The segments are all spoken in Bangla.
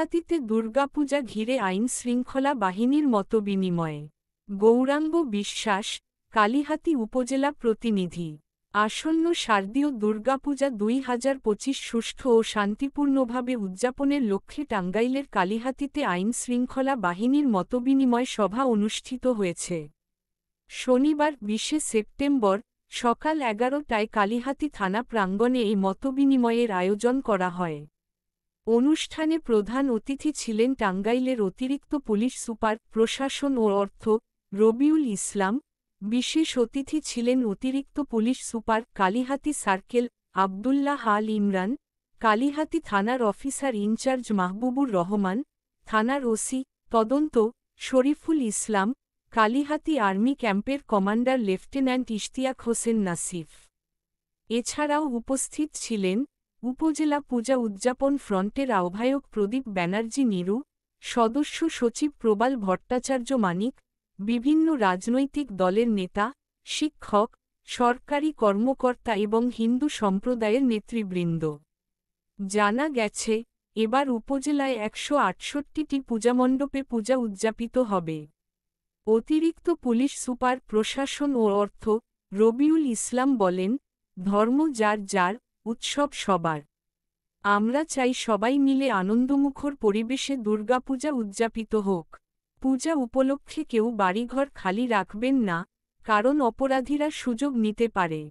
কালিহাতীতে দুর্গাপূজা ঘিরে আইন শৃঙ্খলা বাহিনীর মতবিনিময়। গৌরাঙ্গ বিশ্বাস, কালিহাতী উপজেলা প্রতিনিধি। আসন্ন শারদীয় দুর্গাপূজা ২০২৫ সুষ্ঠু ও শান্তিপূর্ণভাবে উদযাপনের লক্ষ্যে টাঙ্গাইলের কালিহাতীতে আইন শৃঙ্খলা বাহিনীর মতবিনিময় সভা অনুষ্ঠিত হয়েছে। শনিবার ২০ সেপ্টেম্বর সকাল ১১টায় কালিহাতী থানা প্রাঙ্গণে এই মতবিনিময়ের আয়োজন করা হয়। অনুষ্ঠানে প্রধান অতিথি ছিলেন টাঙ্গাইলের অতিরিক্ত পুলিশ সুপার প্রশাসন ও অর্থ রবিউল ইসলাম। বিশেষ অতিথি ছিলেন অতিরিক্ত police super Kalihati circle Abdullah Al Imran, Kalihati থানার অফিসার ইনচার্জ মাহবুবুর রহমান, থানার ওসি তদন্ত শরীফুল ইসলাম, কালিহাতী আর্মি ক্যাম্পের কমান্ডার লেফটেন্যান্ট ইশতিয়াক হোসেন নাসিফ। এছাড়াও উপস্থিত ছিলেন উপজেলা পূজা উদযাপন ফ্রন্টের আহ্বায়ক প্রদীপ ব্যানার্জি নিরু, সদস্য সচিব প্রবাল ভট্টাচার্য মানিক, বিভিন্ন রাজনৈতিক দলের নেতা, শিক্ষক, সরকারি কর্মকর্তা এবং হিন্দু সম্প্রদায়ের নেতৃবৃন্দ। জানা গেছে, এবার উপজেলায় ১৬৮টি পূজামণ্ডপে পূজা উদযাপিত হবে। অতিরিক্ত পুলিশ সুপার প্রশাসন ও অর্থ রবিউল ইসলাম বলেন, ধর্ম যার যার, উৎসব সবার। আমরা চাই সবাই মিলে আনন্দমুখর পরিবেশে দুর্গাপূজা উদযাপিত হোক। পূজা উপলক্ষে কেউ বাড়িঘর খালি রাখবেন না, কারণ অপরাধীরা সুযোগ নিতে পারে।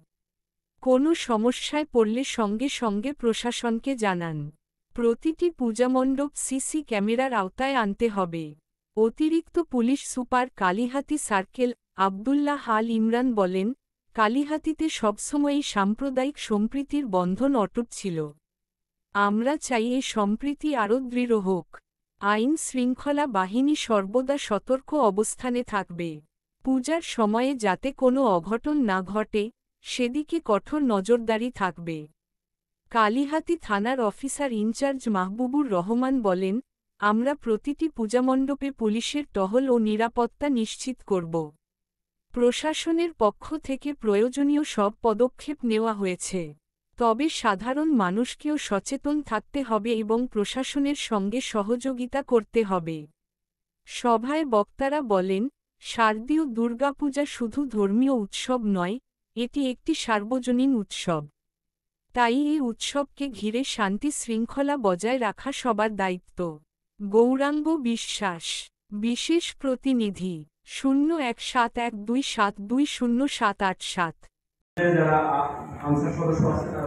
কোনো সমস্যায় পড়লে সঙ্গে সঙ্গে প্রশাসনকে জানান। প্রতিটি পূজামণ্ডপ সিসি ক্যামেরার আওতায় আনতে হবে। অতিরিক্ত police super Kalihati circle Abdullah Al Imran বলেন, কালিহাতীতে সবসময়ই সাম্প্রদায়িক সম্প্রীতির বন্ধন অটুট ছিল। আমরা চাই এই সম্প্রীতি আরও দৃঢ় হোক। আইন শৃঙ্খলা বাহিনী সর্বদা সতর্ক অবস্থানে থাকবে। পূজার সময়ে যাতে কোনো অঘটন না ঘটে, সেদিকে কঠোর নজরদারি থাকবে। কালিহাতী থানার অফিসার ইনচার্জ মাহবুবুর রহমান বলেন, আমরা প্রতিটি পূজামণ্ডপে পুলিশের টহল ও নিরাপত্তা নিশ্চিত করব। প্রশাসনের পক্ষ থেকে প্রয়োজনীয় সব পদক্ষেপ নেওয়া হয়েছে। তবে সাধারণ মানুষকেও সচেতন থাকতে হবে এবং প্রশাসনের সঙ্গে সহযোগিতা করতে হবে। সভায় বক্তারা বলেন, শারদীয় দুর্গাপূজা শুধু ধর্মীয় উৎসব নয়, এটি একটি সার্বজনীন উৎসব। তাই এই উৎসবকে ঘিরে শান্তি শৃঙ্খলা বজায় রাখা সবার দায়িত্ব। গৌরাঙ্গ বিশ্বাস, বিশেষ প্রতিনিধি, 017127220787। যারা আনসার সদস্য আছে তারা